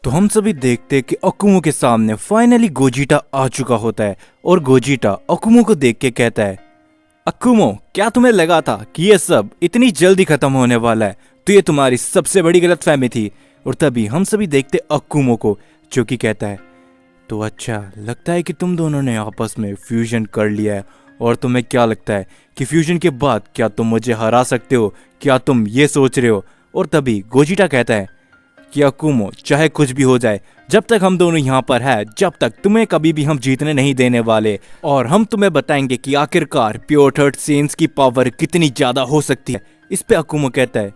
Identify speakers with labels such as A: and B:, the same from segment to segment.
A: तो हम सभी देखते हैं कि अकुमो के सामने फाइनली गोजिटा आ चुका होता है और गोजिटा अकुमो को देख के कहता है, अकुमो, क्या तुम्हें लगा था कि ये सब इतनी जल्दी खत्म होने वाला है? तो ये तुम्हारी सबसे बड़ी गलतफहमी थी। और तभी हम सभी देखते अकुमो को, जो कि कहता है, तो अच्छा लगता है कि तुम दोनों ने आपस में फ्यूजन कर लिया है। और तुम्हें क्या लगता है कि फ्यूजन के बाद क्या तुम मुझे हरा सकते हो? क्या तुम ये सोच रहे हो? और तभी गोजिटा कहता है कि अकुमो, चाहे कुछ भी हो जाए, जब तक हम दोनों यहाँ पर है, जब तक तुम्हें कभी भी हम जीतने नहीं देने वाले। और हम तुम्हें बताएंगे कि आखिरकार प्योर थर्ड सेंस की पावर कितनी ज्यादा हो सकती है। इस पे अकुमो कहता है,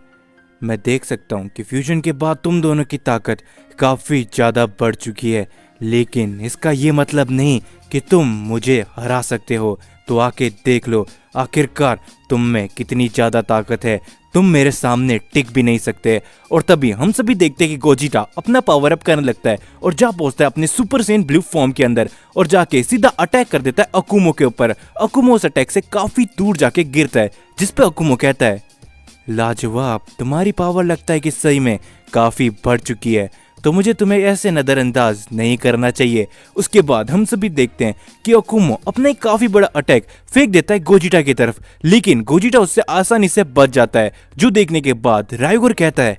A: मैं देख सकता हूँ कि फ्यूजन के बाद तुम दोनों की ताकत काफी ज्यादा बढ़ चुकी है, लेकिन इसका ये मतलब नहीं कि तुम मुझे हरा सकते हो। तो आके देख लो आखिरकार तुम में कितनी ज्यादा ताकत है, तुम मेरे सामने टिक भी नहीं सकते। और तभी हम सभी देखते हैं कि गोजिटा अपना पावर अप करने लगता है और जा पहुंचता है अपने सुपर सेन ब्लू फॉर्म के अंदर और जाके सीधा अटैक कर देता है अकुमो के ऊपर। अकुमो उस अटैक से काफी दूर जाके गिरता है, जिस पे अकुमो कहता है, लाजवाब, तुम्हारी पावर लगता है कि सही में काफी बढ़ चुकी है, तो मुझे तुम्हें ऐसे नजरअंदाज नहीं करना चाहिए। उसके बाद हम सभी देखते हैं कि अकुमो अपना एक काफी बड़ा अटैक फेंक देता है गोजिटा की तरफ, लेकिन गोजिटा उससे आसानी से बच जाता है। जो देखने के बाद राइगोर कहता है,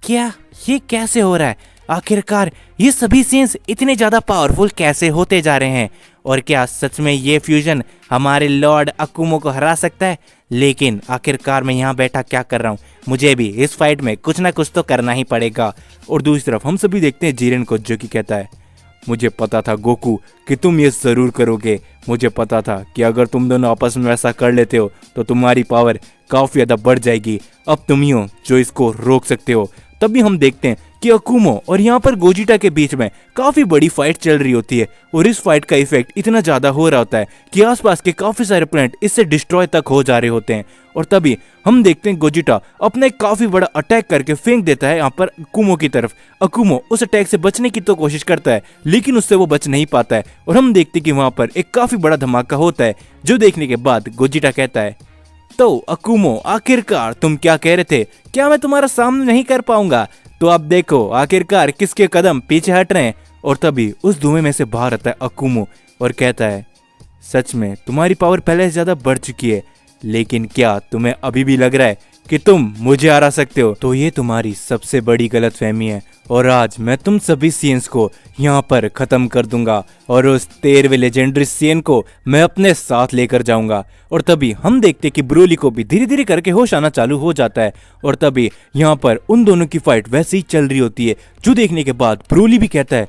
A: क्या ये कैसे हो रहा है? आखिरकार ये सभी सेंस इतने ज्यादा पावरफुल कैसे होते जा रहे हैं? और क्या सच में ये फ्यूजन हमारे लॉर्ड अकुमो को हरा सकता है? लेकिन आखिरकार मैं यहाँ बैठा क्या कर रहा हूँ? मुझे भी इस फाइट में कुछ ना कुछ तो करना ही पड़ेगा। और दूसरी तरफ हम सभी देखते हैं जीरेन को, जो कि कहता है, मुझे पता था गोकू कि तुम ये जरूर करोगे। मुझे पता था कि अगर तुम दोनों आपस में ऐसा कर लेते हो तो तुम्हारी पावर काफी ज्यादा बढ़ जाएगी। अब तुम ही हो जो इसको रोक सकते हो। तभी हम देखते हैं कि अकुमो और यहाँ पर गोजिटा के बीच में काफी बड़ी फाइट चल रही होती है और इस फाइट का इफेक्ट इतना ज्यादा हो रहा होता है कि आसपास के काफी सारे प्लेनेट इससे डिस्ट्रॉय तक हो जा रहे होते हैं। और तभी हम देखते हैं गोजिटा अपना एक काफी बड़ा अटैक करके फेंक देता है यहाँ पर अकुमो की तरफ। अकुमो उस अटैक से बचने की तो कोशिश करता है, लेकिन उससे वो बच नहीं पाता है। और हम देखते हैं कि वहां पर एक काफी बड़ा धमाका होता है, जो देखने के बाद गोजिटा कहता है, तो अकुमो, आखिरकार तुम क्या कह रहे थे? क्या मैं तुम्हारा सामना नहीं कर पाऊंगा? तो अब देखो आखिरकार किसके कदम पीछे हट रहे हैं। और तभी उस धुएं में से बाहर आता है अकुमो और कहता है, सच में तुम्हारी पावर पहले से ज्यादा बढ़ चुकी है, लेकिन क्या तुम्हें अभी भी लग रहा है कि तुम मुझे हरा सकते हो? तो ये तुम्हारी सबसे बड़ी गलतफहमी है और आज मैं तुम सभी सीएंस को यहाँ पर खत्म कर दूंगा और उस 13वें लेजेंडरी सीएन को मैं अपने साथ लेकर जाऊंगा। और तभी हम देखते कि ब्रोली को भी धीरे धीरे करके होश आना चालू हो जाता है। और तभी यहाँ पर उन दोनों की फाइट वैसे ही चल रही होती है, जो देखने के बाद ब्रोली भी कहता है,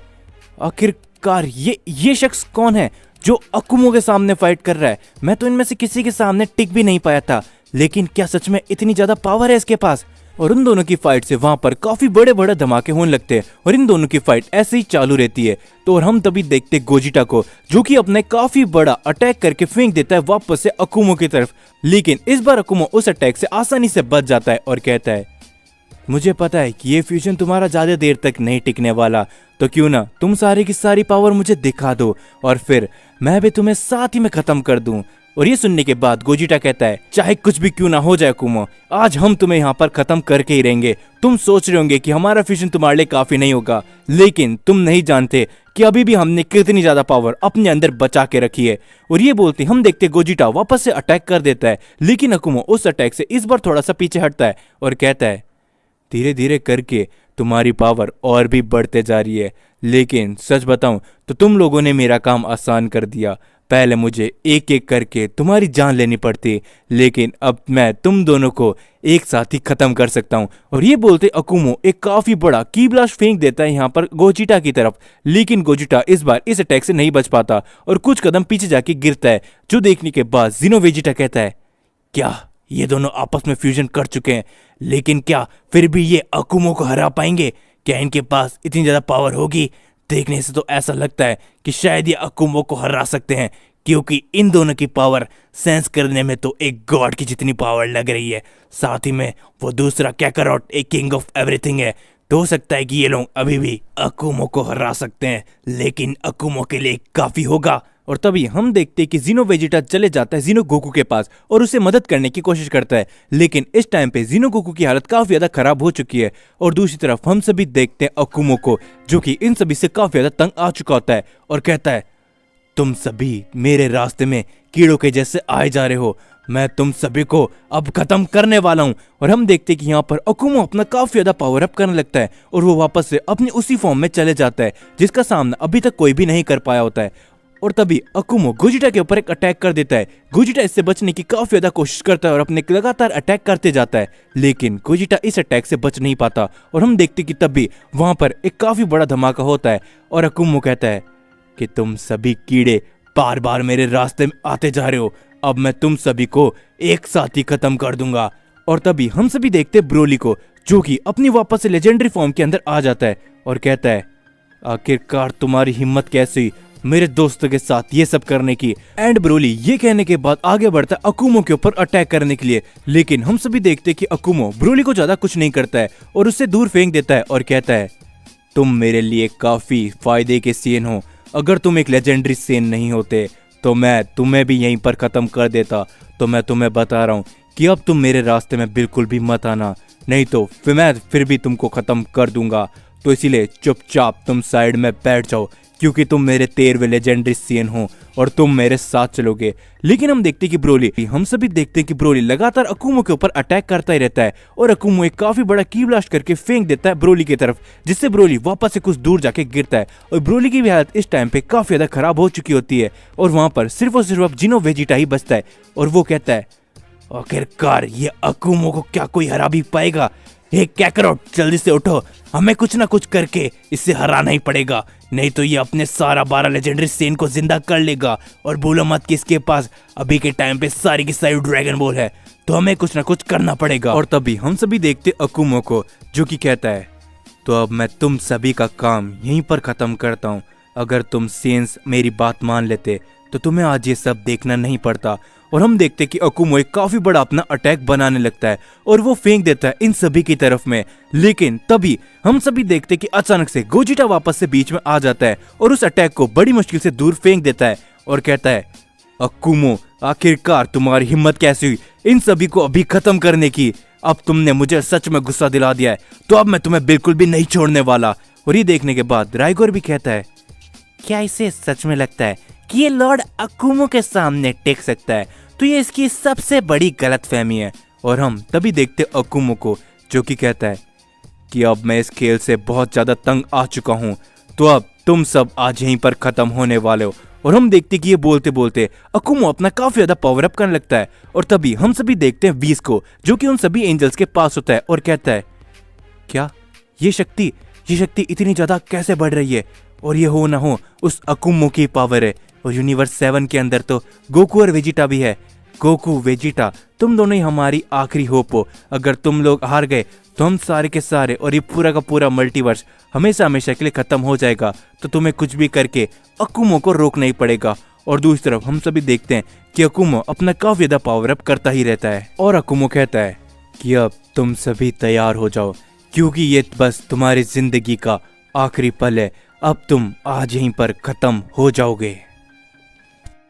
A: आखिरकार ये शख्स कौन है जो अकुमो के सामने फाइट कर रहा है? मैं तो इनमें से किसी के सामने टिक भी नहीं पाया था, लेकिन क्या सच में इतनी ज्यादा पावर है इसके पास? और उन दोनों की फाइट से वहां पर काफी बड़े बड़े धमाके होने लगते हैं और इन दोनों की फाइट ऐसे ही चालू रहती है। तो और हम तभी देखते गोजिटा को, जो कि अपने काफी बड़ा अटैक करके फेंक देता है वापस से अकुमो की तरफ, लेकिन इस बार अकुमो उस अटैक से आसानी से बच जाता है और कहता है, मुझे पता है कि ये फ्यूजन तुम्हारा ज्यादा देर तक नहीं टिकने वाला, तो क्यों ना तुम सारी की सारी पावर मुझे दिखा दो और फिर मैं भी तुम्हें साथ ही में खत्म कर दूं। और ये सुनने के बाद गोजिटा कहता है, चाहे कुछ भी क्यों ना हो जाए अकुमो, आज हम तुम्हें यहाँ पर खत्म करके ही रहेंगे। तुम सोच रहे होंगे कि हमारा फ्यूजन तुम्हारे लिए काफी नहीं होगा, लेकिन तुम नहीं जानते कि अभी भी हमने कितनी ज्यादा पावर अपने अंदर बचा के रखी है। और ये बोलते हम देखते गोजिटा वापस से अटैक कर देता है, लेकिन अकुमो उस अटैक से इस बार थोड़ा सा पीछे हटता है और कहता है, धीरे धीरे करके तुम्हारी पावर और भी बढ़ते जा रही है, लेकिन सच बताऊं तो तुम लोगों ने मेरा काम आसान कर दिया। पहले मुझे एक एक करके तुम्हारी जान लेनी पड़ती, लेकिन अब मैं तुम दोनों को एक साथ ही खत्म कर सकता हूं। और ये बोलते अकुमो एक काफी बड़ा की ब्लास्ट फेंक देता है यहाँ पर गोजिटा की तरफ, लेकिन गोजिटा इस बार इस अटैक से नहीं बच पाता और कुछ कदम पीछे जाके गिरता है। जो देखने के बाद ज़ेनोवेजिटा कहता है, क्या ये दोनों आपस में फ्यूजन कर चुके हैं, लेकिन क्या फिर भी ये अकुमो को हरा पाएंगे? क्या इनके पास इतनी ज्यादा पावर होगी? देखने से तो ऐसा लगता है कि शायद ये अकुमो को हरा सकते हैं, क्योंकि इन दोनों की पावर सेंस करने में तो एक गॉड की जितनी पावर लग रही है, साथ ही में वो दूसरा कैकारोट एक किंग ऑफ एवरीथिंग है। तो हो सकता है कि ये लोग अभी भी अकुमो को हरा सकते हैं, लेकिन अकुमो के लिए काफी होगा। और तभी हम देखते हैं कि जीनो वेजिटा चले जाता है जीनो गोकू के पास और उसे मदद करने की कोशिश करता है, लेकिन इस टाइम पे जीनो गोकू की हालत काफी ज्यादा खराब हो चुकी है। और दूसरी तरफ हम सभी देखते हैं अकुमो को, जो कि इन सभी से काफी ज्यादा तंग आ चुका होता है और कहता है, तुम सभी मेरे रास्ते में कीड़ों के जैसे आए जा रहे हो, मैं तुम सभी को अब खत्म करने वाला हूँ। और हम देखते हैं कि यहाँ पर अकुमो अपना काफी ज्यादा पावर अप करने लगता है और वो वापस से अपनी उसी फॉर्म में चले जाता है जिसका सामना अभी तक कोई भी नहीं कर पाया होता है। और तभी अकुमो गोजिटा के ऊपर एक अटैक कर देता है। गोजिटा इससे बचने की काफी ज्यादा कोशिश करता है और अपने लगातार अटैक करते जाता है, लेकिन गोजिटा इस अटैक से बच नहीं पाता। और हम देखते कि तभी वहां पर एक काफी बड़ा धमाका होता है और अकुमो कहता है कि तुम सभी कीड़े बार बार मेरे रास्ते में आते जा रहे हो, अब मैं तुम सभी को एक साथ ही खत्म कर दूंगा। और तभी हम सभी देखते ब्रोली को, जो कि अपनी वापस से लेजेंडरी फॉर्म के अंदर आ जाता है और कहता है, आखिरकार तुम्हारी हिम्मत कैसी हुई मेरे दोस्तों के साथ ये सब करने की। एंड ब्रोली ये कहने के बाद आगे बढ़ता है अकुमो के ऊपर अटैक करने के लिए, लेकिन हम सभी देखते हैं कि अकुमो ब्रोली को ज्यादा कुछ नहीं करता है और उससे दूर फेंक देता है और कहता है, तुम मेरे लिए काफी फायदे के सेन हो, अगर तुम एक लेजेंडरी सेन नहीं होते तो मैं तुम्हें भी यहीं पर खत्म कर देता। तो मैं तुम्हें बता रहा हूँ कि अब तुम मेरे रास्ते में बिल्कुल भी मत आना, नहीं तो मैं फिर भी तुमको खत्म कर दूंगा। तो इसीलिए चुपचाप तुम साइड में बैठ जाओ, क्योंकि तुम मेरे 13वें लेजेंडरी सेन हो और तुम मेरे साथ चलोगे। लेकिन हम देखते कि हम सभी देखते हैं कि ब्रोली लगातार अकुमो के ऊपर अटैक करता ही रहता है और अकुमो एक काफी बड़ा की ब्लास्ट करके फेंक देता है ब्रोली की तरफ, जिससे ब्रोली वापस से कुछ दूर जाके गिरता है। और ब्रोली की भी हालत इस टाइम पे काफी ज्यादा खराब हो चुकी होती है और वहां पर सिर्फ और सिर्फ अब जीनो वेजिटा ही बचता है और वो कहता है, आखिरकार ये अकुमो को क्या कोई हरा भी पाएगा? हे कैकरोट, जल्दी से उठो, हमें कुछ ना कुछ करके इससे हराना ही पड़ेगा, नहीं तो ये अपने सारा 12 लेजेंडरी सेन को जिंदा कर लेगा। और बोलो मत कि इसके पास अभी के टाइम पे सारी की सारी ड्रैगन बॉल है, तो हमें कुछ ना कुछ करना पड़ेगा। और तभी हम सभी देखते अकुमो को, जो कि कहता है, तो अब मैं तुम सभी का काम यहीं पर खत्म करता हूँ। अगर तुम सेंस मेरी बात मान लेते तो तुम्हें आज ये सब देखना नहीं पड़ता। और हम देखते कि अकुमो एक काफी बड़ा अपना अटैक बनाने लगता है और वो फेंक देता है इन सभी की तरफ में। लेकिन तभी हम सभी देखते कि अचानक से गोजिटा वापस से बीच में आ जाता है और उस अटैक को बड़ी मुश्किल से दूर फेंक देता है और कहता है, अकुमो, आखिरकार तुम्हारी हिम्मत कैसी हुई इन सभी को अभी खत्म करने की? अब तुमने मुझे सच में गुस्सा दिला दिया है, तो अब मैं तुम्हें बिल्कुल भी नहीं छोड़ने वाला। और ये देखने के बाद राइगोर भी कहता है, क्या इसे सच में लगता है कि ये लॉर्ड अकुमो के सामने टिक सकता है? तो ये इसकी सबसे बड़ी गलतफहमी है। और हम तभी देखते अकुमो को, जो कि कहता है कि अब मैं इस खेल से बहुत ज्यादा तंग आ चुका हूँ, तो अब तुम सब आज यहीं पर खत्म होने वाले हो। और हम देखते कि ये बोलते बोलते अकुमो अपना काफी ज्यादा पावर अप करने लगता है। और तभी हम सभी देखते हैं वीस को, जो कि उन सभी एंजल्स के पास होता है और कहता है, क्या ये शक्ति इतनी ज्यादा कैसे बढ़ रही है? और ये हो ना हो उस अकुमो की पावर है। और यूनिवर्स 7 के अंदर तो गोकू और वेजिटा भी है। गोकू, वेजिटा, तुम दोनों ही हमारी आखिरी होप हो। अगर तुम लोग हार गए तो हम सारे के सारे और ये पूरा का पूरा मल्टीवर्स हमेशा हमेशा के लिए खत्म हो जाएगा। तो तुम्हें कुछ भी करके अकुमो को रोकना ही पड़ेगा। और दूसरी तरफ हम सभी देखते हैं कि अकुमो अपना काफी ज्यादा पावर अप करता ही रहता है। और अकुमो कहता है कि अब तुम सभी तैयार हो जाओ, क्योंकि ये बस तुम्हारी जिंदगी का आखिरी पल है। अब तुम आज यहीं पर खत्म हो जाओगे।